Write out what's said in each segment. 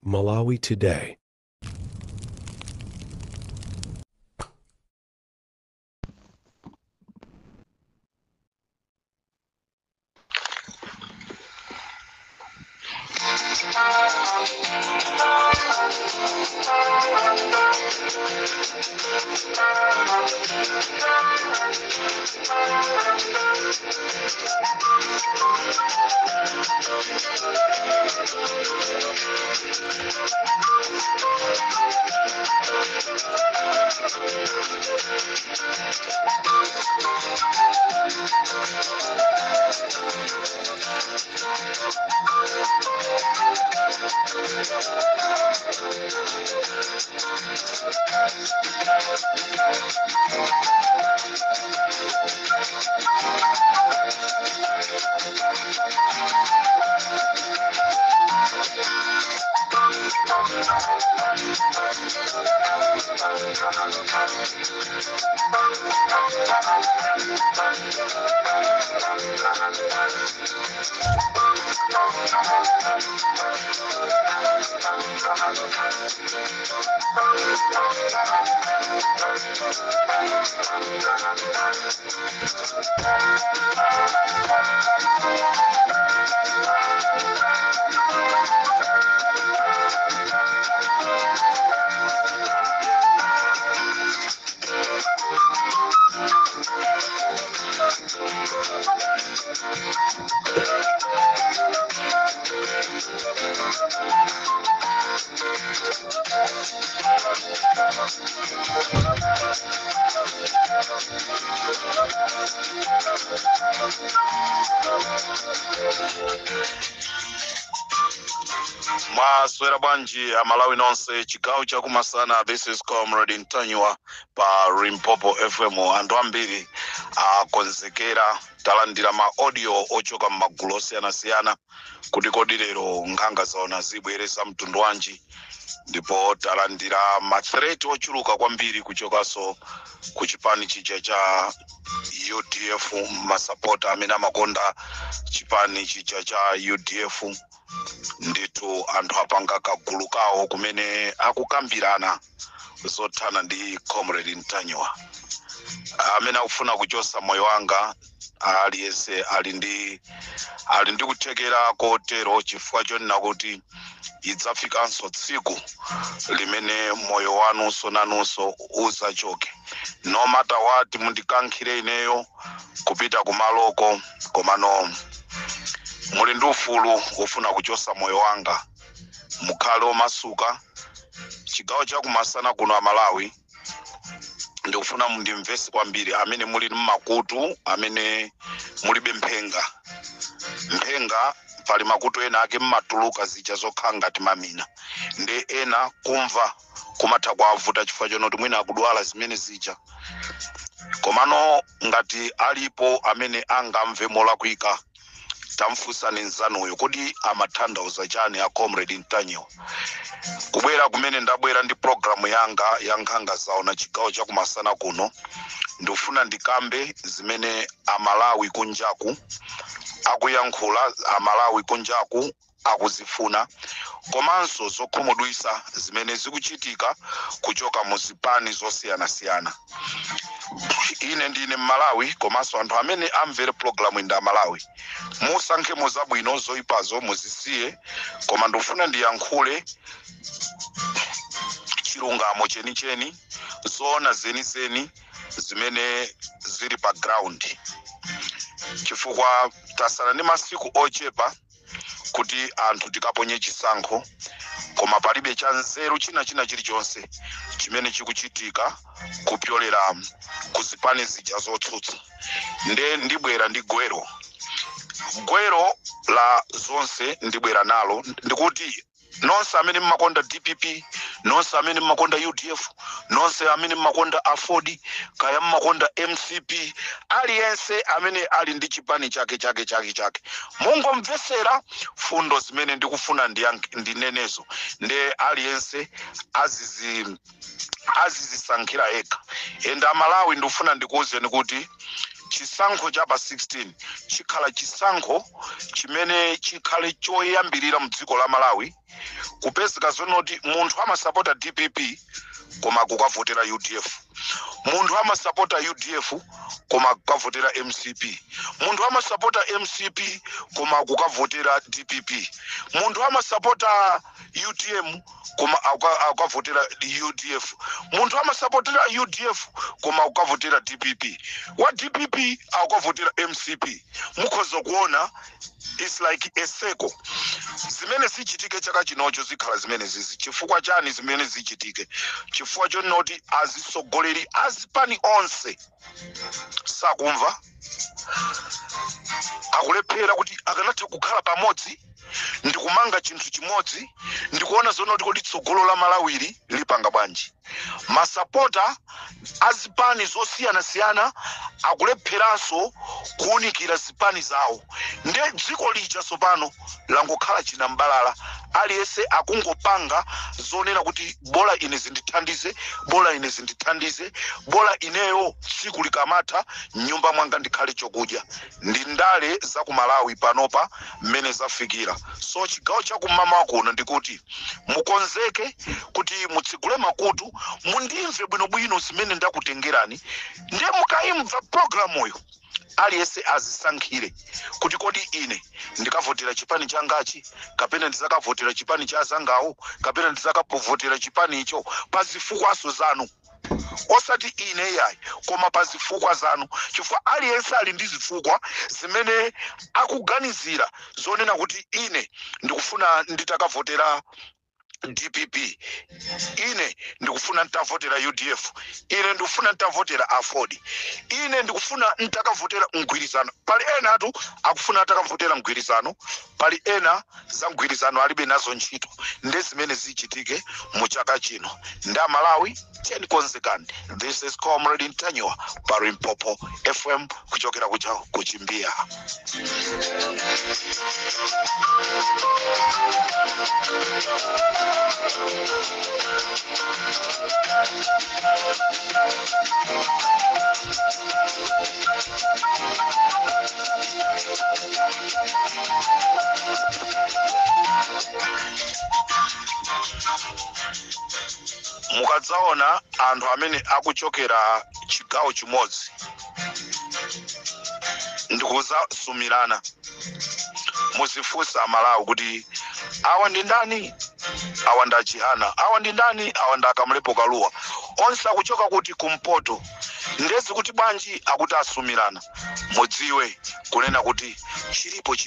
Malawi Today. Maswera banji Malawi nonse chigawo cha kumasana. This is Comrade Ntanywa pa Limpopo FM. Andu ambiri konzekera talandira ma audio ochoka magulu osiyana kuti kodi lero nkhanga zaona zibwereza mtundu wanji, ndipo talandira ma threat ochuluka kwambiri kuchokaso ku chipani chija cha UDF, masapota amene amakonda chipani chija cha UDF. Nditu anthu apanga kagulu kawo kumene akukambirana zothana ndi Comrade Ntanywa amene akufuna kuchosa moyo wanga. Aliyense ali ndi kuthekera kotero chifukwa chonena kuti idzafikanso tsiku limene moyo wanunso nanunso uzachoke. No matter what mundikankhire ineyo kupita kumaloko, komano muli ndi ufulu ufuna kuchosa moyo wanga, mukhale omasuka. Chigawo cha kumasana kuno Malawi ndikufuna mundimvese kwambiri, amene muli mmakutu, amene mulibe mphenga. Mphenga pali makutu ena ake mmatuluka zija zokhala ngati mamina, ndi ena kumva kumatha kwavuta chifukwa chonoti mwina akudwala zimene zija. Komano ngati alipo amene angamve molakwika, tamfunsani nzanuyo kodi amatanthauza chani a Comrade Ntanywa. Kubwera kumene ndabwera ndi programu yanga ya nkhanga zaona chigawo cha kumasana kuno, ndikufuna ndikambe zimene Amalawi kunjaku akuyankhula, Amalawi kunjaku akuzifuna, komanso zokhumudwisa zimene zikuchitika kuchoka mu zipani zosiyana-siyana. Ine ndine Malawi, komanso anthu amene amvere programu ndi Malawi. Musankhe muzabwino zoyipazo muzisiye, koma ndikufuna ndiyankhule chilungamo chenicheni, zoona zenizeni zimene zili pa ground. Chifukwa tasala ndi masiku ochepa kuti anthu tikaponye chisankho, koma palibe cha nzeru china chilichonse chimene chikuchitika kupyolera kuzipani zija zotsutsa. Ndibwera ndi gwero la zonse ndibwera nalo, ndikuti nonse amene mmakonda DPP, nonse amene mmakonda UDF, nonse amene mmakonda Afodi, kaya mmakonda MCP, aliyense amene ali ndi chipani chake mungomvesera fundo zimene ndikufuna ndinenezo, ndi aliyense azizisankhira eka. Enda Malawi ndikufuna ndikuwuzeni kuti chisankho cha pa 16 chikhala chisankho chimene chikhale choyambirira mu dziko la Malawi kupezeka zonoti munthu amasapota DPP koma kukavotera UDF, munthu amasapota UDF koma kukavotera MCP, munthu amasapota MCP koma kukavotera DPP, munthu amasapota UTM koma akavotera UDF, munthu amasapotera UDF koma kukavotera DPP, wa DPP akavotera MCP. Mukhoza kuona it's like a circle. Zimene zichitike chaka chinocho zikhala zimene zizi. Chifukwa chani zimene zichitike? Chifukwa chonoti azisogoleri azipani onse sakumva akulephera kuti akanatha kukhala pamodzi ndikumanga chinthu chimodzi ndikuona zonoti kuti tsogolo la Malawiri lipanga bwanji. Masapota azipani zosiyana-siyana akulepheranso kuunikira zipani zawo. Nde dziko lija sopano langokhala chinambalala, aliyense akungopanga zonena kuti bola ine zindithandize, bola ine zindithandize, bola ineyo tsiku likamatha nyumba mwanga ndikhale chokudya. Ndi ndale za ku Malawi panopa mmene zafikira. So chigawo cha kumama kuno ndikuti mukonzeke kuti mutsigule makutu mundimve bwinobwino zimene ndakutengerani, ndiye mukayimva programu yo aliyense azisankhire kuti kodi ine ndikavotera chipani changachi kapena ndizakavotera chipani cha zangawo kapena ndizakavotera chipani icho pazifukwaso zanu, osati ine yayi koma pazifukwa zanu. Chifukwa aliyense ali ndi zifukwa zimene akuganizira zonena kuti ine ndikufuna nditakavotera DPP, ine ndikufuna ntavotera UDF, ine ndikufuna ntavotera Afodi, ine ndikufuna ntakavotera mgwirizano. Pali ena atu akufuna atakavotera mgwirizano, pali ena za mgwirizano alibe nazo ntchito. Nde zimene zichitike mu chaka chino. Nda Malawi tieni konzekani. This is Comrade Ntanywa pa Limpopo FM kuchokera kuchimbia. Mukadzaona anthu amene akuchokera chigawo chimodzi ndikuza sumirana muzifunsa Malawi kuti awa ndi ndani, awa nda Chihana, awa ndi ndani, awa nda Kamlepo Kaluwa, onse akuchoka kuti kumpoto. Ndezi kuti bwanji akuti asumirana, mudziwe kunena kuti chilipo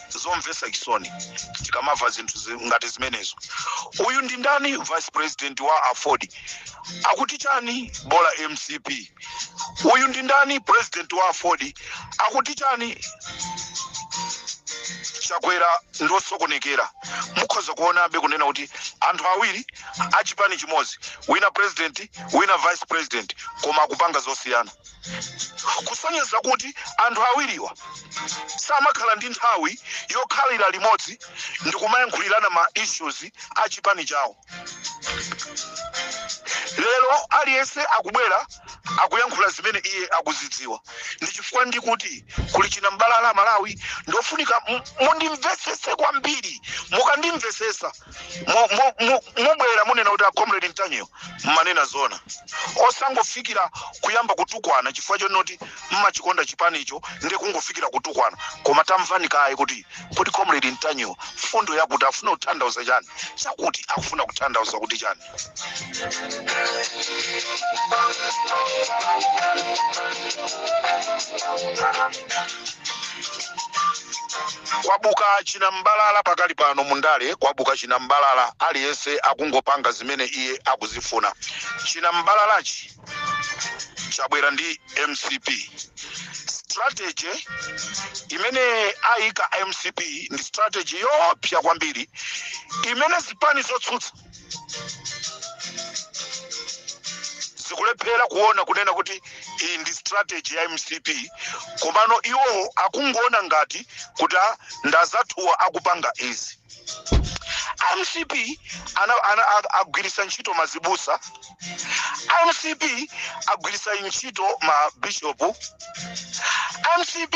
zomvesa chisoni tikamava zinthu ngati zimenezo. Uyu ndi ndani, vice president wa Afodi, akuti chani bola MCP. Uyu ndi ndani, president wa Afodi, akuti chani chakwera ndosokonekera. Mukhoza kuona be kunena kuti anthu awiri achipani chimodzi, wina president wina vice president, koma akupanga zosiyana. Kusonyeza kuti anthu awiriwa samakhala ndi nthawi yokhalira limodzi ndikumayankhulirana ma issues achipani chawo. Lero aliyense akubwera akuyankhula zimene iye akuzidziwa. Ndi chifukwa ndikuti kuli chinambalala Malawi ndofunika mundimvesese kwambiri. Mukandimvesesa mubwera munena kuti Comrade Ntanywa manena zona, osangofikira kuyamba kutukwana chifukwa chonoti mmachikonda chipani icho ndi kungofikira kutukwana. Koma tamvani kaye kuti Comrade Ntanywa fundo yakuti afuna kuthandauza chani, chakuti akufuna kuthandauza kuti chani. Kwabuka chinambalala pakali pano mundale, kwabuka chinambalala aliyense akungopanga zimene iye akuzifuna. Chinambalalachi chabwera ndi MCP. Strategy imene aika MCP ndi strategy yopya kwambiri imene zipani zotsutsa zikulephera kuona kunena kuti iyi ndi strategy ya MCP, komano iwo akungoona ngati kuti ndazathuwa akupanga izi. MCP agwirisa ntchito mazibusa, MCP agwirisa ntchito ma bishop, MCP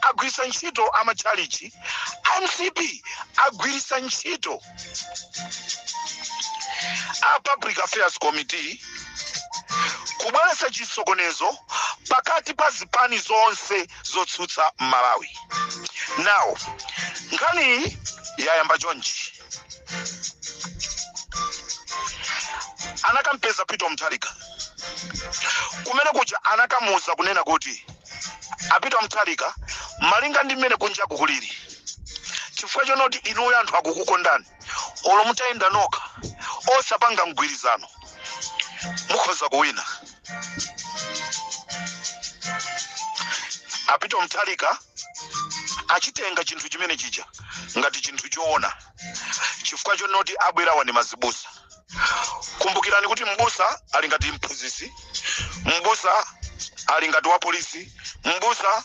agwirisa ntchito amachalichi, MCP agwirisa ntchito a Public Affairs Committee kubweretsa chisokonezo pakati pa zipani zonse zotsutsa Malawi. Now, nkhani yayamba chonchi. Anakampeza Peter Mutharika. Kumene kuja anakamuza kunena kuti Peter Mutharika malinga ndi mmene kunja kukuliri. Chifukwa chonoti inuyo anthu akukukondani. Olo mutayenda nokha osapanga mgwirizano mukhoza kuwina. Peter Mutharika achitenga chinthu chimene chija ngati chinthu choona, chifukwa chonoti abwera wani mazibusa. Kumbukirani kuti mbusa ali ngati mphunzitsi, mbusa ali ngati wa polisi, mbusa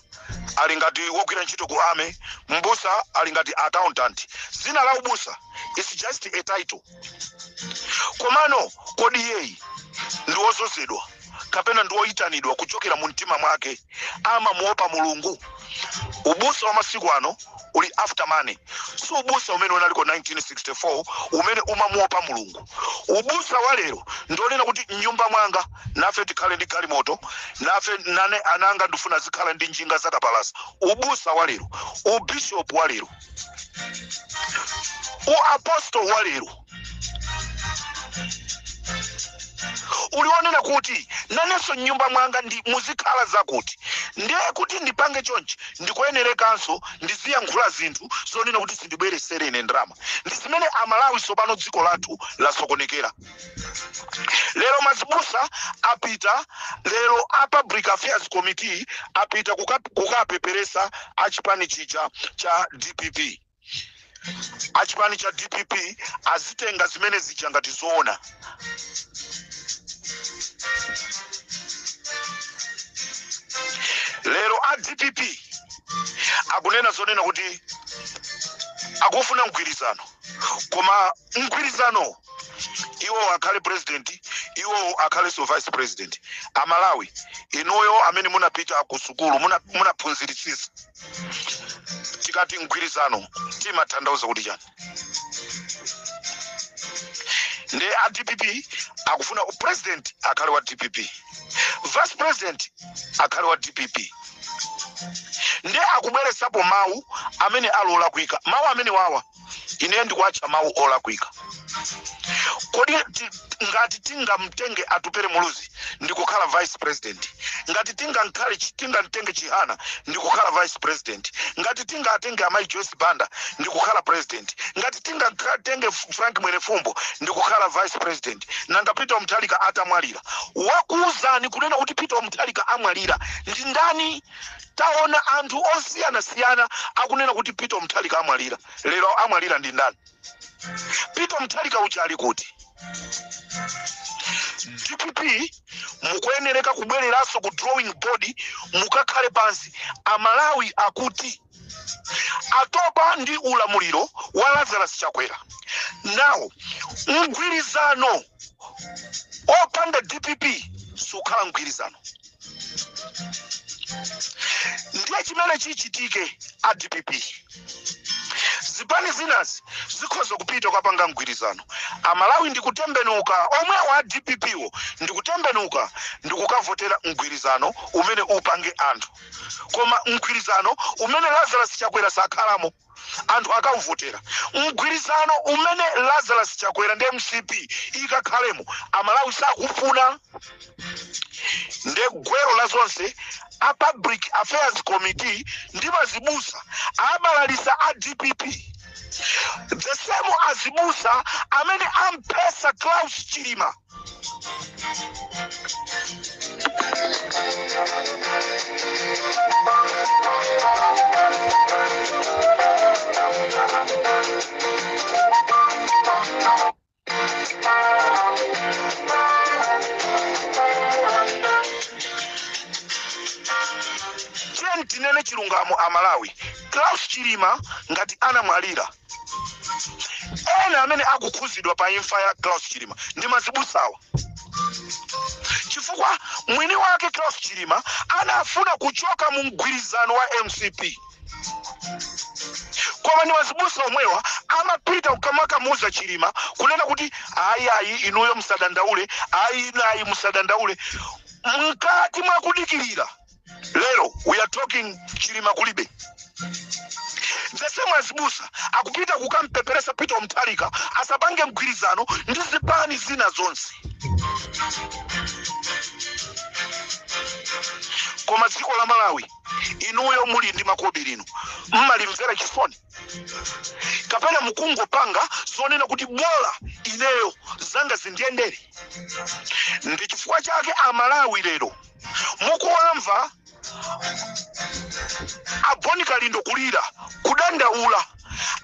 ali ngati wogwira ntchito ku army, mbusa ali ngati accountant. Zina la ubusa is just a title. Komano kodi yeyi ndiwozozedwa kapena ndiwoyitanidwa kuchokera mu mtima mwake ama muopa Mulungu? Ubusa wa masiku ano uli after money. So ubusa umene unaliko 1964 umene umamuopa Mulungu. Ubusa wa lero ndolena kuti nyumba mwanga nafe tikhale ndi galimoto, nafe nane ananga ndifuna zikhala ndi njinga zakapalasa. Ubusa wa lero, ubishop wa lero, apostle wa lero ulionena kuti naneso nyumba mwanga ndi muzikhala zakuti. Ndiye kuti ndipange chonchi ndikuyenerekanso ndiziyankhula zinthu zonena kuti sindibweresere ine ndrama. Ndi zimene Amalawi sopano dziko lathu lasokonekera. Lero mazibusa apita, lero a Public Affairs Committee apita kukapeperesa achipani chija cha DPP. Achipani cha DPP azitenga zimene zija ngati zoona. Lero a DPP akunena zonena kuti akufuna mgwirizano, koma mgwirizano iwo akhale president, iwo akhale so vice president. Amalawi inoyo amene munapita ku sukulu munaphunziritsisa, tikati mgwirizano timatanthauza kuti chani? Ndi a DPP akufuna president akhale wa DPP, vice president akhale wa DPP. Ndi akubweresapo mawu amene alola kuika. Mawu amene wawa ine ndikuacha mawu ola kuika. Kodi ngati tingamtenge atupere muluzi ndikukhala vice president, ngati tingamtenge Chihana ndikukhala vice president, ngati tingatenge Amai Joyce Banda ndikukhala president, ngati tingatenge Frank Mwenefumbo ndikukhala vice president, nanga Peter Mutharika atamwalira, wakuuzani kunena kuti Peter Mutharika amwalira ndi ndani? Taona anthu osiyana akunena kuti Peter Mutharika amwalira. Lero amwalira ndi ndani? Peter Mutharika uchali kuti? DPP mukuyenereka kubwereraso ku drawing board mukakhale pansi. Amalawi akuti atopa ndi ulamuliro wa Lazarus Chakwera. Now mgwirizano opanda DPP sukhala mgwirizano. Ndiye chimene chichitike a DPP. Zipani zinazi zikhoza kupita ukapanga mgwirizano. Amalawi ndikutembenuka, omwe wa DPP wo ndikutembenuka ndikukavotera mgwirizano umene upange anthu. Koma mgwirizano umene Lazarus Chakwera sakhalamo anthu akavotera. Mgwirizano umene Lazarus Chakwera ndi MCP ikakhalemo Amalawi sakufuna. Nde gwero la zonse a Public Affairs Committee ndi mazibusa abalalisa a DPP. The same azibusa amene ampesa Klaus Chilima. Tinene chilungamo Amalawi. Klaus Chilima ngati anamwalira ena amene akukhuzidwa pa imfa ya Klaus Chilima ndi mazibusawa, chifukwa mwini wake Klaus Chilima anafuna kuchoka mu mgwirizano wa MCP. Koma ni mazibusa omwewa amapita ukamaka muza Chilima kunena kuti ayi inuyo msadandaule, ayi msadandaule. Mkati mwakudikirira lero we are talking Chilima kulibe. The same as Busa akupita kukampeperesa Peter Mutharika asabange mgwirizano ndi zipani zina zonse. Koma dziko la Malawi inuyo muli ndi makobi lino mmalimvera chisoni kapena mukungo panga zonena kuti bola ineyo zanga zindiyendere. Ndi chifukwa chake Amalawi lero mukuwamva Boni Kalindo kulira kudandaula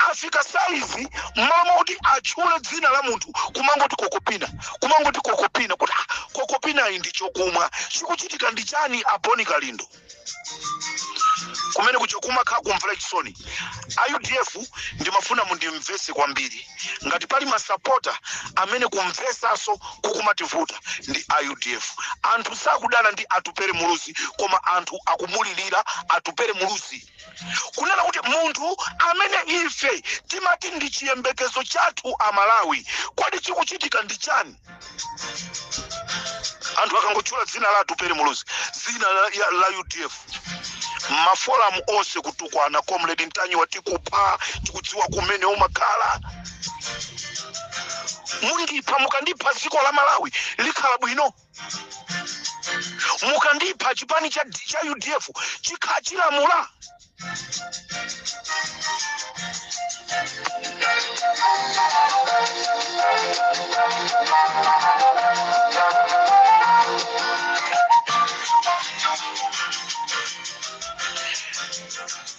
afika saizi mama kuti achule dzina la muntu kumangoti kokopina kuti kokopina ndicho kumwa chikuchitika ndichani Boni Kalindo kumene kuchokuma kumvera chisoni. UDF ndimafuna mundimvese kwambiri ngati pali masapota amene kumvesaso kukumativuta ndi UDF. Anthu sakudana ndi atupere muluzi koma anthu akumulilira atupere muluzi kunena kuti munthu amene ife timati ndi chiyembekezo chathu Amalawi kodi chikuchitika ndichani. Anthu akangochula dzina la atupere muluzi dzina la UDF maforamu onse kutukwana Comrade Ntanyiwa tikupa tikudziwa kumene umakhala mundipa mukandipha dziko la Malawi likhala bwino, mukandipha chipani cha UDF chikhachilamula.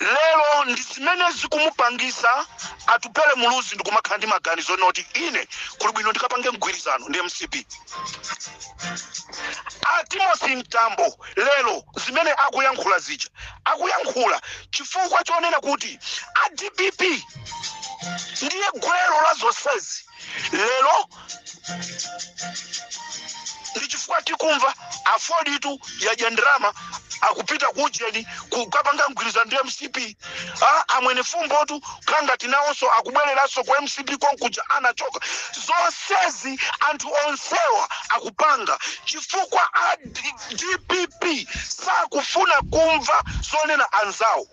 Lero ndizimene zikumupangisa atupele muluzi ndikumakhandi maganizo noti ine kuli bwino ndikapange mgwirizano ndi MCP. Timothy Mtambo lero zimene akuyankhula zija akuyankhula chifukwa chonena kuti DPP ndiye gwero la zonsezi. Lero ndi chifukwa tikumva afoditu ya jandrama akupita kujeni kukapanga mgwirizano ndi MCP. Amwene fumbotu kanga tinawonso akubwereraso kwa MCP konkuja anachoka. Zonsezi anthu onsewa akupanga chifukwa DPP sakufuna kumva zonena anzawo.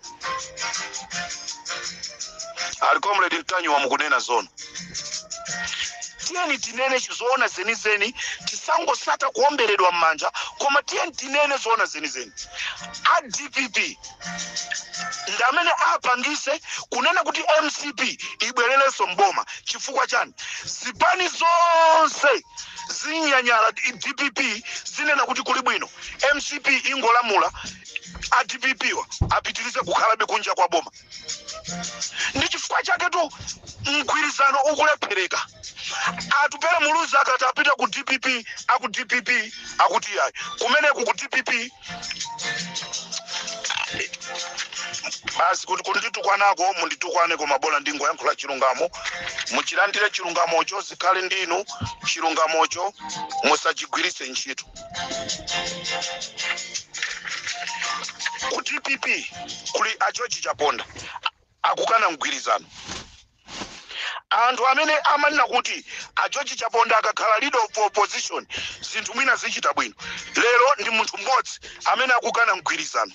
Comrade Ntanyiwa mukunena zona. Tieni tinene zoona zenizeni tisangosata kuomberedwa mmanja koma tieni tinene zoona zenizeni. DPP ndamene apangise kunena kuti MCP ibwerereso mboma chifukwa chani zipani zonse zinyanyala DPP zinena kuti kuli bwino MCP ingolamula DPP wa apitilize kukhalabe kunja kwa boma. Ndi chifukwa chake tu mgwirizano ukulephereka. Atupere muluzi akati apita ku DPP akuti yayi kumene ku DPP basi kuti kunditukwanako munditukwane koma bola ndingo yankhula chilungamo muchilandire chilungamocho zikhale ndinu chilungamocho musachigwiritse ntchito. Ku DPP kuli George Chaponda akukana mgwirizano. Anthu amene amanena kuti George Chaponda akakhala leader of opposition zinthu mwina zichita bwino. Lero ndi munthu mmodzi amene akukana mgwirizano.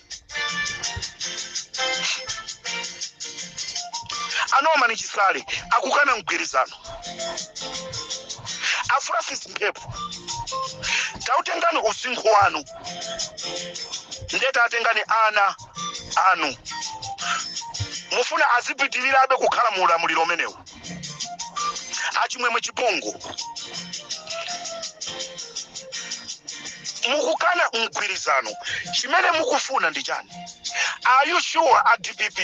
Norman Chisale akukana mgwirizano. Francis Mphepo tautengani usinkhu wanu ndeta atengani ana anu mufuna azipitirirabe kukhala mu ulamuliro umenewu achimwemwe chipungu mukukana mgwirizano chimene mukufuna ndi chani? Are you sure DPP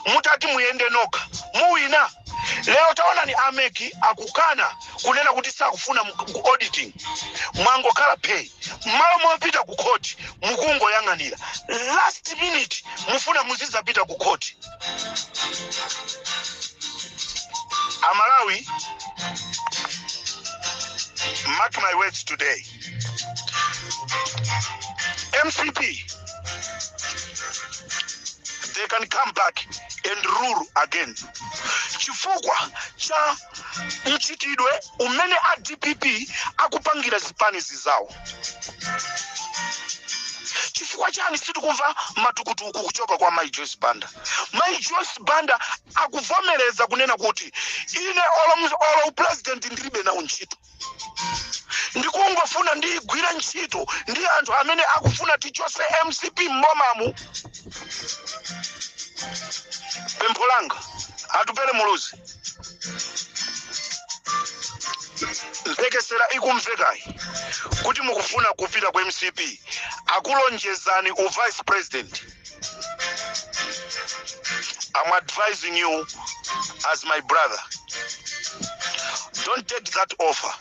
mutati muyende noka muwina? Leo taona ni Ameki akukana kunena kuti sakufuna auditing mwango kala pay malo mwapita ku court mukungo yang'anira last minute mufuna muziza pita ku court. Amalawi, mark my words today. MCP, they can come back and rule again. Chifukwa cha nchitidwe umene a DPP akupangira zipani zawo. Chifukwa chani situkumva matukutuku kuchoka kwa Mai Joyce Banda. Mai Joyce Banda akuvomereza kunena kuti ine olo president ndilibe na ntchito. Ndikungofuna ndigwira ntchito ndi anthu amene akufuna tichose MCP mbomamu. Pempho langa atupere muluzi. Mpekesera ikumvekayi kuti mukufuna kupita kwa MCP akulonjezani u vice president. I'm advising you as my brother, don't take that offer.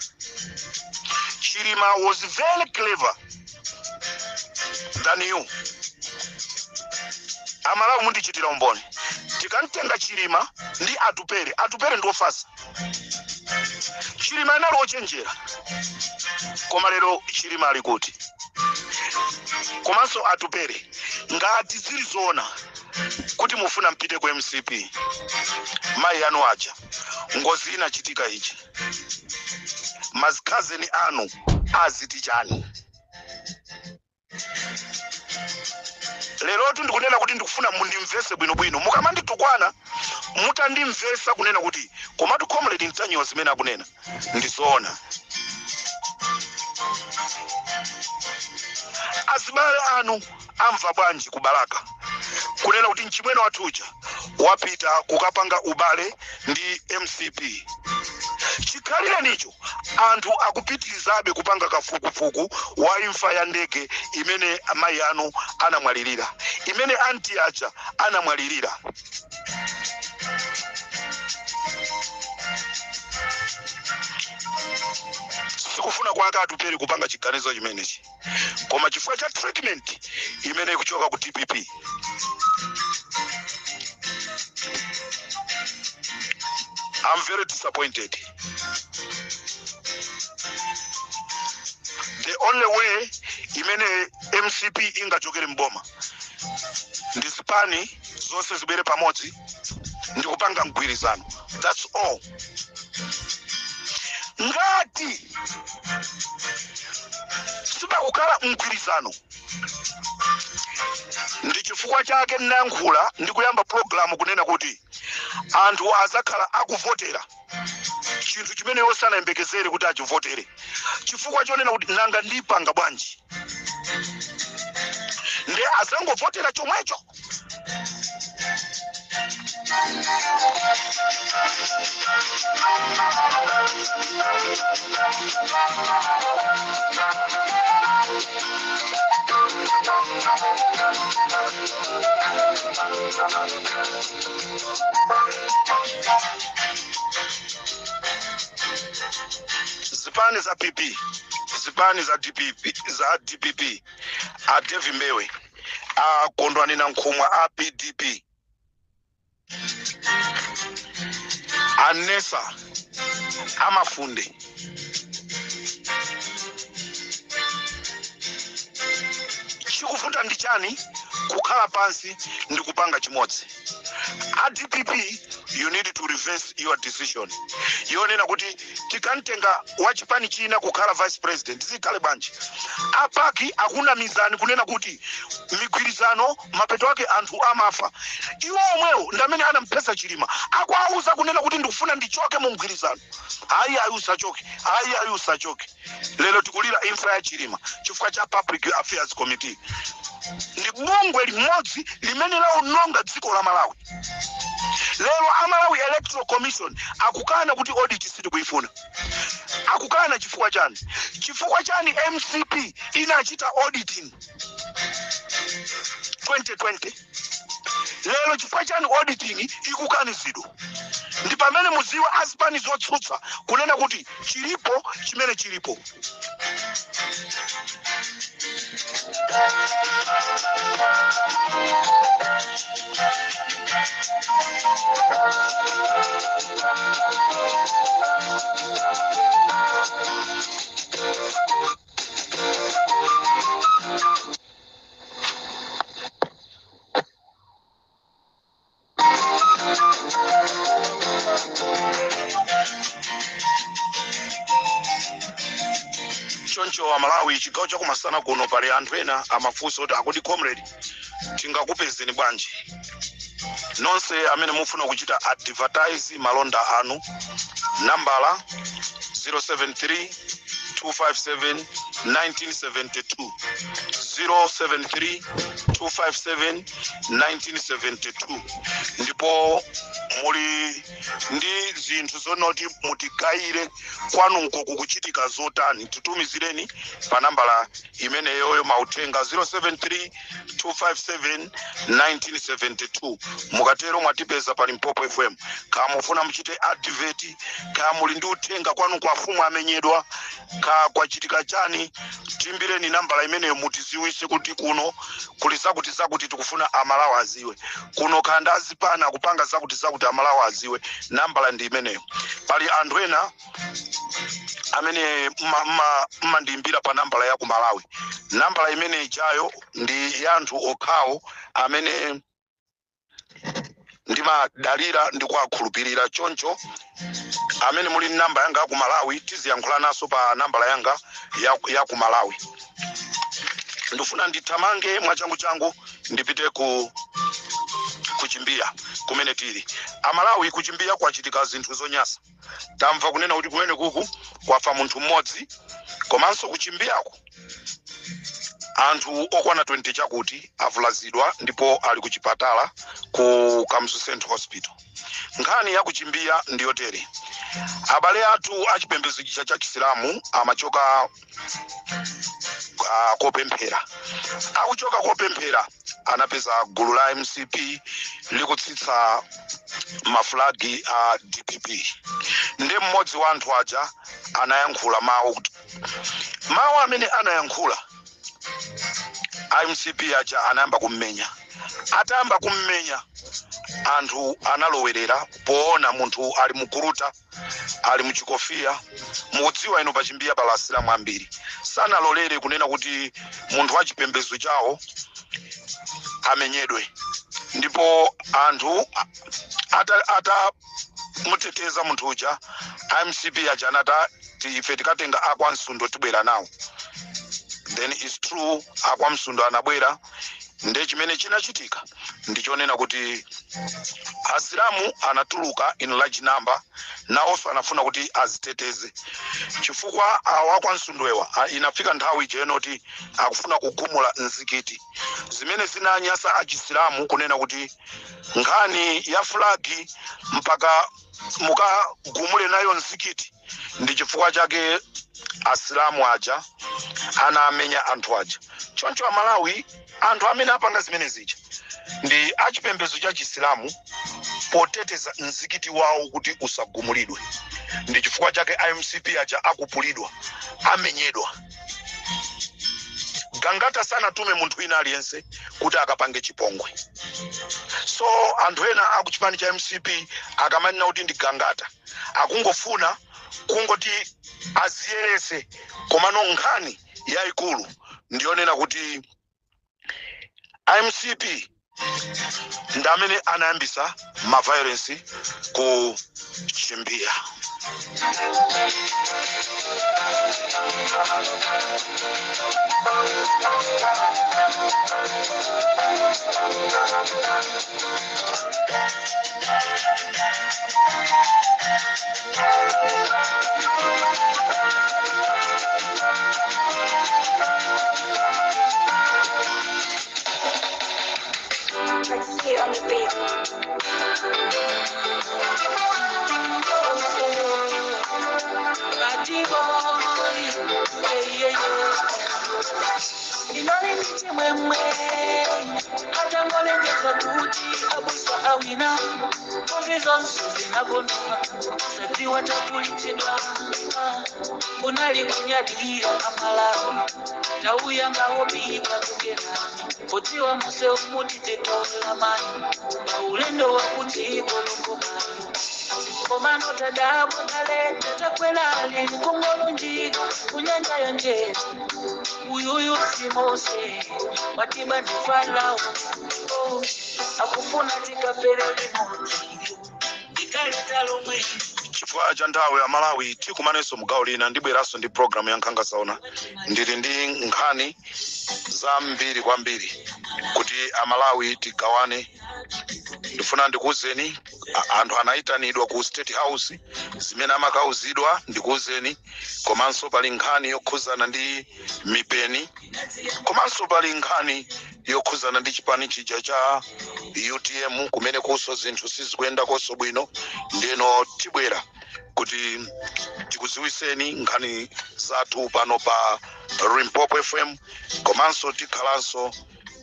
Chirima was very clever than you. Amalawi mundichitira umboni. Tikantenga Chirima ndi atupere ndo fasa. Chirima nalo ochenjera. Koma lero Chirima ali kuti. Komanso atupere ngati zilizoona kuti mufuna mpite kwa MCP. Mai anu aja ngozi inachitika ichi. Mazikazeni anu aziti chani. Lero ndikunena kuti ndikufuna mundimvese bwinobwino. Mukamanditukwana mutandimvesa kunena kuti komatu comrade Ntanyiwa zimene akunena ndizoona. Azibale anu amva bwanji kubalaka kunena kuti nchimwene wathuja wapita kukapanga ubale ndi MCP. Chikhalire nicho anthu akupitirizabe kupanga kafukufuku wa imfa ya ndege imene amayi anu anamwalirira, imene anti aja anamwalirira. Sikufuna kwake atupere kupanga chiganizo chimenechi, koma chifukwa cha treatment imene ikuchoka ku DPP. I'm very disappointed. The only way imene MCP ingachokere mboma ndi zipani zonse zibere pamodzi ndi kupanga mgwirizano. That's all. Ngati sibakukhala mgwirizano ndi chifukwa chake nankhula ndi kuyamba program kunena kuti anthu azakhala akuvotera chinthu chimene osanayembekezere kuti achivotere. Chifukwa chonena kuti nanga ndipanga bwanji ndi azangovotera chomwecho. Zipani za PP, zipani za DPP, a Devi Mbewe, a Kondwani na Nkhumwa, a PDP, a Nesa, a Mafunde. Chikufuta ndichani kukhala pansi ndi kupanga chimodzi. A DPP, you need to reverse your decision. Yonena kuti tikantenga wachipani china kukhala vice president zikhale bwanji. Apaki akuna mizani kunena kuti migwirizano mapeto ake anthu amafa. Iwo omwewo ndamene anampesa Chilima akuauza kunena kuti ndikufuna ndichoke mu mgwirizano. Hayi ayusachoke. Lero tikulira imfa ya Chilima chifukwa cha Public Affairs Committee. Ndi bungwe limodzi limene laononga dziko la Malawi. Lero Malawi Electoral Commission akukana kuti audit sitikuifuna. Akukana chifukwa chani? Chifukwa chani MCP inachita auditing 2020. Lero chifukwa chani auditing ikukanizidwa. Ndi pamene muziwa asipani zotsutsa kunena kuti chilipo chimene chilipo. choncho amalawi chigawo chakumasana kuno pali anthu ena amafunso kuti akudi comrade tingakupezeni bwanji nonse amene mufuna kuchita advertise malonda anu nambala 073 257 1972 073 257 1972 ndipo muli ndi zinthu zonoti mutigayire kwanuko kukuchitika zotani tutumizireni pa nambala imeneyoyo mautenga 073 257 1972 mukatero mwatipeza pa Limpopo FM kama mufuna muchite advert kama muli ndi utenga kwanuko afumu amenyedwa ka kwachitika chani timbireni nambala imeneyo mutiziwise kuti kuno kuli zakuti tikufuna amalawi aziwe kuno khandazi pana kupanga zakuti amalawi aziwe nambala ndi imeneyo pali anthu ena amene mandimbira pa nambala ya ku Malawi nambala imene ichayo ndi ya anthu okhawo amene ndimadalira ndi kuwakhulupirira choncho amene muli namba yanga ya ku Malawi tiziyankhula naso pa nambala yanga ya ku Malawi ndifuna ndithamange mwachangu ndipite kuchimbia kumene tili amalawi kuchimbia kwachitika zinthu zonyasa tamva kunena kuti kumene kuku kwafa munthu mmodzi komanso kuchimbiyako anthu okwana 20 chakuti avulazidwa ndipo ali kuchipatala ku Kamsu Central Hospital nkhani ya kuchimbia ndiyotere abale athu achipembedzo cha Chisilamu amachoka kopemphera akuchoka kopemphera anapeza gulu la MCP likutsitsa maflagi a DPP ndi mmodzi wa anthu aja anayankhula mawu amene anayankhula MCP aja anayamba kummenya atamba kummenya anthu analowerera poona munthu ali mukuruta ali muchikofia mudziwa ino pachimbia pala Asilamu ambiri sanalolere kunena kuti munthu wachipembedzo chawo amenyedwe ndipo anthu ata muteteza munthu uja MCP aja anata ife tikatenga akwa msundo tibwera nawo then is true akwa msundo anabwera nde chimene chinachitika ndichonena kuti Asilamu anatuluka in large number na also anafuna kuti aziteteze chifukwa awakwa msundoewa inafika nthawi jenoti akufuna kugumula mzikiti zimene zinanyasa achisilamu kunena kuti nkhani ya flagi mpaka mukagumule nayo mzikiti ndi chifukwa chake Asilamu aja anamenya anthu aja choncho Malawi anthu amene apanga zimene zija ndi achipembedzo cha Chisilamu poteteza mzikiti wawo kuti usagumulidwe ndi chifukwa chake MCP aja akupulidwa amenyedwa Gangata sana tume munthu ina aliyense kuti akapange chipongwe so anthu ena akuchipani cha MCP akamanena kuti ndi Gangata akungofuna kungoti aziyerese komano nkhani yaikulu ndionena kuti MCP ndamene anayambisa ma violence ku Chimbia Let's hear on the beat. Inole niche mwemwe atangole ngeza kuti abusa awina Kongezo nsuzi nabona Sati watakulitidwa Unali kunyadira Amalawi Tauya ngahobiika kugena Kotiwa muse umuti tetola mani Ulendo wakuti kolongomani Komano tadabu kalete takwelali Mkongolo njiga kunyanja yonjezi Uyuyu simose Watiba nifala Akufuna tika pereli moji chifukwa cha nthawi ya Malawi tikumanenso mugawo lina ndibweranso ndi programu ya Nkhanga Zaona. Ndili ndi nkhani zambiri kwambiri kuti Amalawi tigawane. Ndifuna ndikuwuzeni anthu anayitanidwa ku State House zimene amakauzidwa ndikuwuzeni, komanso pali nkhani yokhuzana ndi mipeni, komanso pali nkhani yokhuzana ndi chipani chija cha UTM kumene kuso zinthu sizikuyenda konso bwino. Ndeno tibwera kuti tikuziwiseni nkhani zathu pano pa Limpopo FM, komanso tikhalanso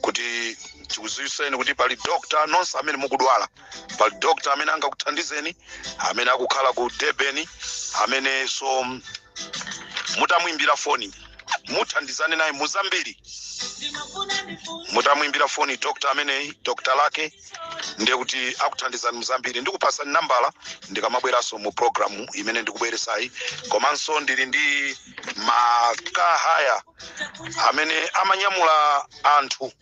kuti tikuziwiseni kuti pali doctor nonse amene mukudwala, pali doctor amene angakuthandizeni, amene akukhala ku Durban, amene so mutamwimbira foni muthandizane naye muzambiri, mutamwimbira foni doctor amene doctor lake ndiye kuti akuthandizani muzambiri. Ndikupasani nambala ndikamabweranso mu programu imene ndikubweresayi. Komanso ndili ndi makahaya amene amanyamula anthu,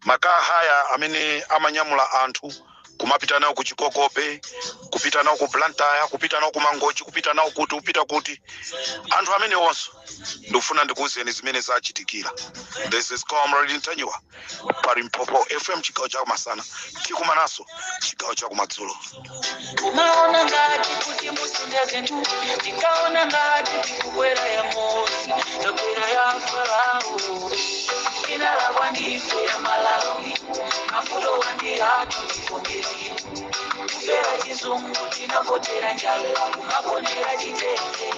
makahaya amene amanyamula anthu kumapita nawo ku Chikokope, kupita nawo ku Blantyre, kupita nawo ku Mangochi, kupita nawo kuti upita kuti anthu amene onso ndikufuna ndikuwuzeni zimene zachitikira. This is Comrade Ntanywa pa Limpopo FM chigawo cha kumasana, tikumananso chigawo cha kumadzulo. Maona ngati kuti musinda zinthu, tikaona ngati kubwera ya Mosi, kubwera ya Farao. Inala wandife ya Malawi, mafulo wandi hatu tikomiri. Kubera chizungu tinapotera njala, mabonera chitete.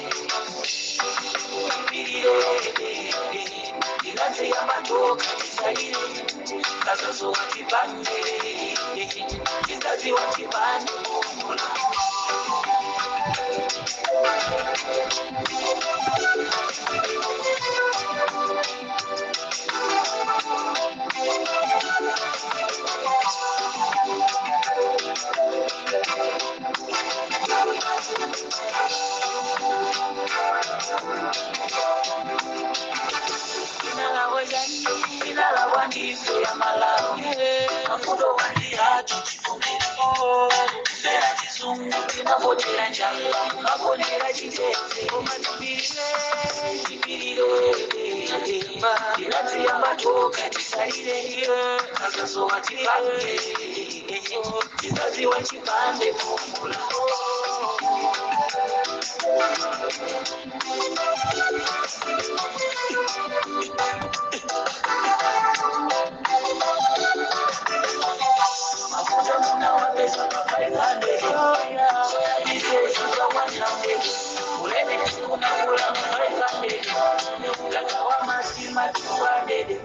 Ibirire, ilanze ya matoka tisalire, kazozo watipande, kizazi watipande kumula. Inala wandife ya Malawi, mafulo wandi hatu tikomiri. Kubera chizungu tinapotera njala, mabonera chitete. Ibirire, ilanze ya matoka tisalire, kazozo watipande, kizazi watipande kumula. Mafuta muna wapesa makaikande, bizezo za wanyambe, ulene kuna kula makaikande, kaka wa masima tuwandede.